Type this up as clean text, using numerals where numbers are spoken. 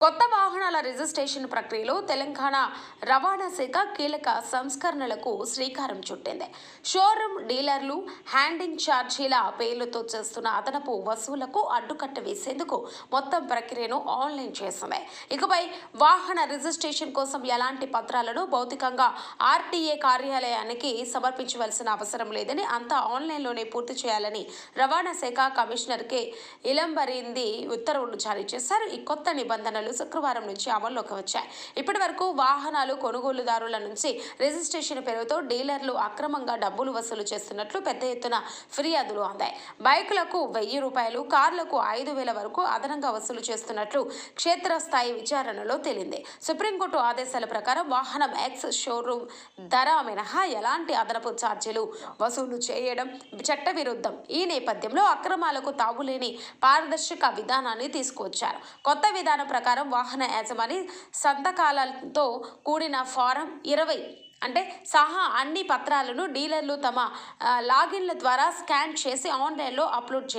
కొత్త వాహనాల రిజిస్ట్రేషన్ ప్రక్రియలో తెలంగాణ రవాణా శాఖ కీలక సంస్కరణలకు శ్రీకారం చుట్టింది. షోరూమ్ డీలర్లు హ్యాండింగ్ ఛార్జీల పేర్లతో చేస్తున్న అదనపు వసూళ్లకు అడ్డుకట్ట వేసేందుకు మొత్తం ప్రక్రియను ఆన్లైన్ చేసింది. ఇకపై వాహన రిజిస్ట్రేషన్ కోసం ఎలాంటి పత్రాలను భౌతికంగా ఆర్టీఏ కార్యాలయానికి సమర్పించవలసిన అవసరం లేదని, అంతా ఆన్లైన్లోనే పూర్తి చేయాలని రవాణా శాఖ కమిషనర్ కె ఇలంబరింది ఉత్తర్వులు జారీ చేశారు. ఈ కొత్త నిబంధనలు శుక్రవారం నుంచి అమల్లోకి వచ్చాయి. ఇప్పటి వరకు వాహనాలు కొనుగోలుదారుల నుంచి రిజిస్ట్రేషన్ పేరుతో డీలర్లు అక్రమంగా డబ్బులు వసూలు చేస్తున్నట్లు పెద్ద ఎత్తున ఫిర్యాదులు అందాయి. బైకులకు ₹1000, కార్లకు ₹5000 వరకు అదనంగా వసూలు చేస్తున్నట్లు క్షేత్రస్థాయి విచారణలో తేలింది. సుప్రీంకోర్టు ఆదేశాల ప్రకారం వాహనం ఎక్స్ షోరూమ్ ధర మినహా ఎలాంటి అదనపు ఛార్జీలు వసూలు చేయడం చట్టవిరుద్ధం. ఈ నేపథ్యంలో అక్రమాలకు తావులేని పారదర్శక విధానాన్ని తీసుకువచ్చారు. కొత్త విధానం ప్రకారం వాహన యజమాని సంతకాలతో కూడిన ఫారం 20 సహా అన్ని పత్రాలను డీలర్లు తమ లాగిన్ల ద్వారా స్కాన్ చేసి ఆన్లైన్లో అప్లోడ్ చేయాలి.